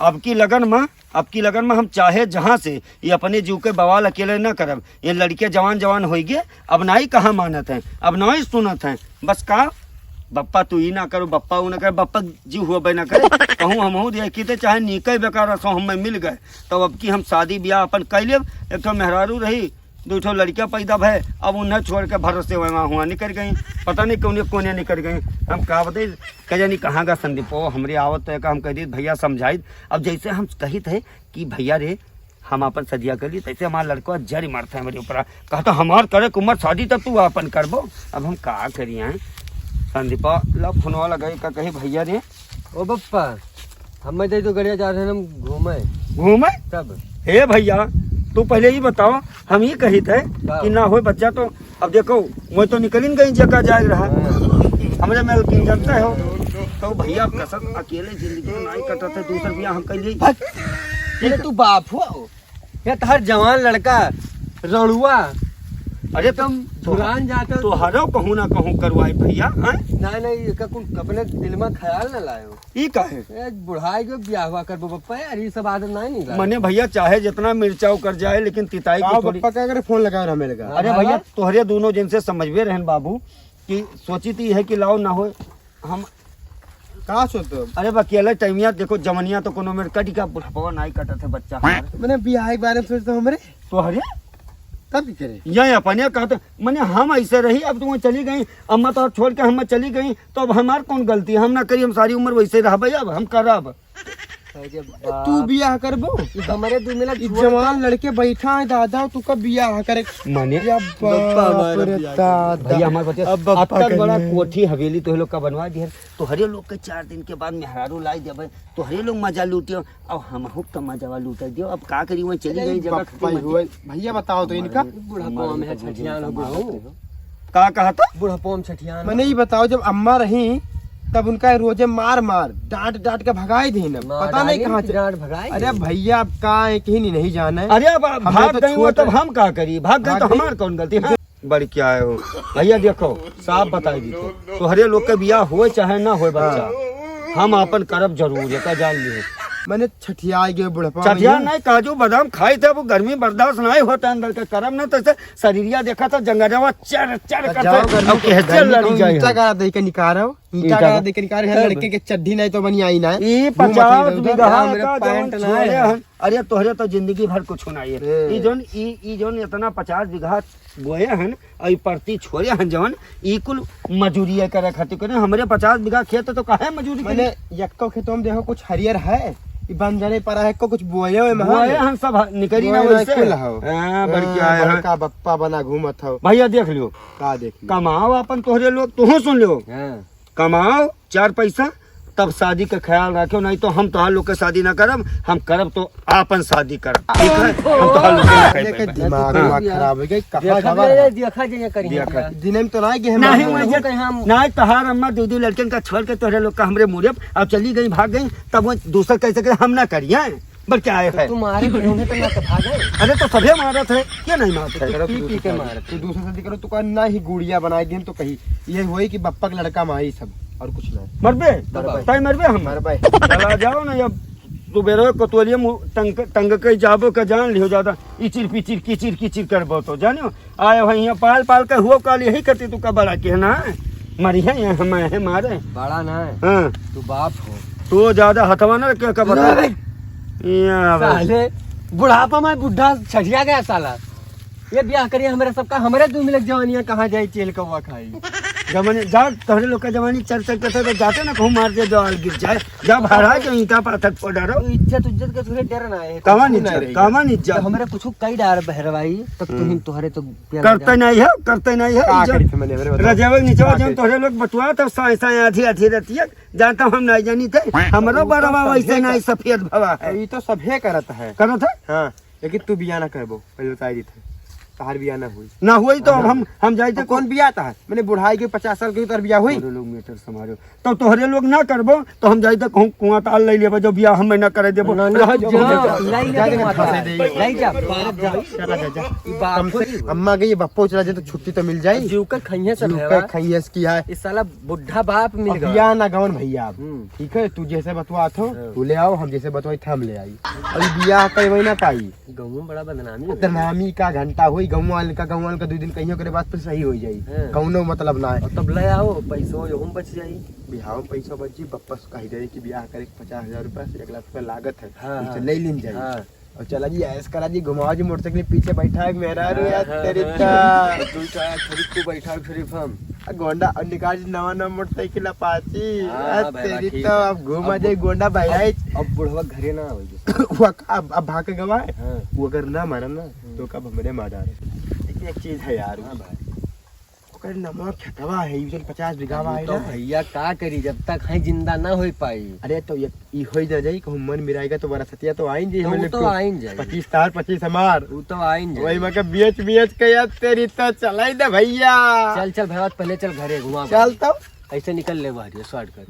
अब की लगन में हम चाहे जहाँ से ये अपने जीव के बवाल अकेले न करब। ये लड़के जवान जवान हो गए, अब ना ही कहाँ मानत हैं, अब ना ही सुनत हैं। बस का बप्पा तू ही ना करो, बप्पा वो ना करे, बप्पा जीव हो बे ना करे। कहूँ हम देखते चाहे नीके बेकार रसो हमें मिल गए तो अब की हम शादी ब्याह अपन कर लेब। एक तो मेहरारू रही, दो ठो लड़कियाँ पैदा भय, अब उन्हें छोड़ के भरोसे वहाँ हुआ निकल गई, पता नहीं कौन कोने निकल गई। हम कहा बता कह जानी कहाँ का संदीपो हमरे आवत है का हम कह दी भैया समझाई। अब जैसे हम कही थे कि भैया रे हम अपन सदिया कर ली, तैसे हमारा लड़का जड़ मारता है मेरे ऊपर, कहता हमार करे कुमार शादी तब तू अपन करबो। अब हम का करिए संदीपा ला फोनवा लगाई का कही भैया रे ओ बप्पा हम तो गड़िया जा रहे हैं हम घूमे कब। हे भैया तू पहले ही बताओ, हम ही कही थे कि ना हो बच्चा तो अब देखो मैं तो निकल गई जगह जाए रहा हमरे में तुम जानते हो। तो भैया कसम अकेले जिंदगी में नहीं कटा थे, दूसर बिया हम कह तू बाप हो या तो हर जवान लड़का रणुआ। अरे तुम दुरान जाते तो हरो कहूँ ना कहूँ करवाई भैया। नहीं अपने दिल में ख्याल न लायो ई काहे बुढ़ाई के ब्याह हुआ करबो बप्पा यार, ये सब आदत नहीं मने भैया चाहे जितना मिर्चाव कर जाए लेकिन तिताई को थोड़ी। पप्पा क्या करे फोन लगा रहा मेरे का। अरे भैया तोहरे दोनों जिनसे समझवे रहन बाबू कि सोची थी है कि लाओ ना हो हम कहाँ सोचते। अरे अकेले टाइमिया देखो जमनिया तो कोनो मेरे कटी का बुढ़ापा नहीं कटा थे बच्चा मैंने ब्याह के बारे में सोचता हूँ मेरे तो हरे तब भी करे यही अपने कहते मैंने हम ऐसे रही, अब तुम चली गई अम्मा तो छोड़ के हम चली गई तो अब हमार कौन गलती है, हम ना करी, हम सारी उम्र वैसे रह भैया अब हम करब। तू ब्याह करबो हमारे दो मिला जवान लड़के बैठा है दादा तू कब ब्याह करे माने भैया हमारे बच्चे अब तक बड़ा कोठी हवेली तो लोग का बनवा दिया तो हरे लोग के 4 दिन के बाद मेहरारू लाई देवे तो हरे लोग मजा लूटियो। अब हम तो मजा लूट दियो, अब का करी वहाँ चली गई जगह। भैया बताओ तो इनका बुढ़ापा में छठियान हो का कहा था बुढ़ापा में छठियान। मैंने ये बताओ जब अम्मा रही तब उनका रोजे मार डांट के भगाई थी ना, पता नहीं कहाँ डांट भगाई। अरे भैया अब का एक ही नहीं जाना है। अरे अब भाग गई वो तब हम का करी, भाग गई तो हमार कौन गलती है। बड़ी क्या है हो भैया देखो साफ बताई दी तो हरे लोग के बियाह हो चाहे ना हो बच्चा हम अपन करब जरूर है का जान लियो। मैंने छठिया गए बुढ़ापा छठिया नहीं काजू बादाम खाई थे वो गर्मी बर्दाश्त नहीं होता अंदर के करम ना तो शरीरिया देखा था जंगलवा चर चर ईटा दे के निकाल ईटा दे के निकाल लड़के के चड्डी नहीं तो बनी आई ना 50 बीघा का पैंट ना। अरे तोहरे तो जिंदगी भर कुछ नहीं है ई जोन इतना 50 बीघा बोए हन और प्रति छोड़े हन जवन ई कुल मजूरी करे खातिर करे हमरे 50 बीघा खेत तो काहे मजूरी मैंने यक्को खेतों में देखो कुछ हरियर है बन जाने पर है को कुछ बोए हुए हम सब निकरी ना वैसे हां बढ़िया है का बप्पा बना घूमत हो भैया देख लियो का देख कमाओ अपन तोहरे लोग तू सुन लियो कमाओ 4 पैसा तब शादी का ख्याल रखो, नहीं तो हम तोहार लोग के शादी ना करब, हम करब तो आपन शादी करब ठीक है। हम तोहार लोग के दिमाग खराब हो गई दिन में तो नहीं तोहार अम्मा दीदी लड़कन का छोड़ के तोहरे लोग का हमरे मुरे अब चली गई भाग गई तब वो दूसरा कैसे करे हम ना करिए बल क्या है तुम्हारे तो भागे। अरे तो सभी मारत है क्या नहीं मारत है तू दूसरा शादी करो तो ना ही गुड़िया बनाई दी तो कही ये हुई कि बप्पा का लड़का माई सब और कुछ नहीं मरबे तय मरबे हम मरबे चला जाओ ना जब तू बेरो कोतवालिया टंग के जाबो का जान लियो ज्यादा इचिर पिचिर किचिर किचिर करबो तो जानियो आए वही पाल पाल के हुआ काल यही करती तू का बड़ा के ना मरी है हम है मारे बड़ा ना है हां तू बाप हो तू ज्यादा हथवा ना क्या का बता साले बुढ़ापा में बुढ़ा छठिया गया साला ये ब्याह करिए हमारे सबका हमारे 2 मिनट जवानियां कहाँ जाए चेल कौवा खाई जमाने जा तोहरे लोग का जवानी चल सकते थे तो जाते ना कहूँ मार दे दवाल गिर जाए जब हरा के ईटा पाथर फोड़ डालो इज्जत उज्जत के थोड़े डर ना है कामन इज्जत हमारे कुछ कई डार बहरवाई तब तुम तोहरे तो करते नहीं है रजेब नीचे जब तोहरे लोग बतुआ तब साई साई आधी आधी रहती है जानता हम नहीं जानी थे हमारो बड़वा वैसे नहीं सफेद भवा है ये तो सभे करत है करत है हाँ लेकिन तू बिया ना कहबो पहले बताई दी थे तहार बिया ना हुई ना हुई तो अब हम जाए तो कौन बिया था मैंने बुढ़ाई के 50 साल के तोहर बिया हुई तोहरे लोग मीटर समारो तो तोहरे लोग ना करबो तो हम जाए कहूँ कुआं ताल ले लेबो जो बियाह हम ना करे देबो ना, रह जो, जा, हम लाई जा, ले जा, माता फंसे दे। लाई जा बाप जा चला जा जा ई बाप कम से थोड़ी अम्मा गई बप्पो चला जाए तो छुट्टी तो मिल जाए जीवकर खइया सब है का खैयस की है इस साला बुढ़ा बाप मिल अब गया बिया ना गवन भैया अब हम्म। ठीक है तू जैसे बतवात हो हाँ। तू ले आओ हम जैसे बतवाई थे हम ले आई अभी बिया कई वही ना पाई गाँव में बड़ा बदनामी हो गया। बदनामी का घंटा हुई गाँव वाले का 2 दिन कहीं करे बात फिर सही हो जाई हाँ। कौनो मतलब ना है और तब ले आओ पैसों यहूं बच जाई बिहाव में पैसा बची बप्पा से कही दे कि ब्याह करे 50,000 रुपया से 1 लाख रुपया लागत है हाँ, उनसे हाँ। ले लीन जाए हाँ। और चला जी ऐस करा जी घुमाओ जी मोटरसाइकिल पीछे बैठा है मेरा रे यार तेरी का तू चाहे खरीद को बैठा शरीफ हम गोंडा और निकाल जी नवा मोटरसाइकिल अपाची हाँ, भाई, तेरी ठीक तो है। अब घुमा जाए गोंडा भैया अब बुढ़वा घरे ना आवे अब भाग के गवा है हाँ। वो अगर ना मारा ना तो कब हमने मार डाले लेकिन एक चीज है यार हाँ भाई। ओकर नमक खेतवा है ये 50 बीघावा है तो ना भैया का करी जब तक है जिंदा ना हो पाई अरे तो ये हो जा जाई कहूं मन मिराएगा तो बड़ा सतिया तो आइन जी तो वो तो आइन जाए 25 तार 25 हमार वो तो आइन वही जाए मैं के बीच के यार तेरी तो चलाई दे भैया चल चल भैया पहले चल घरे घुमा चल तो ऐसे निकल ले बाहर शॉर्ट कर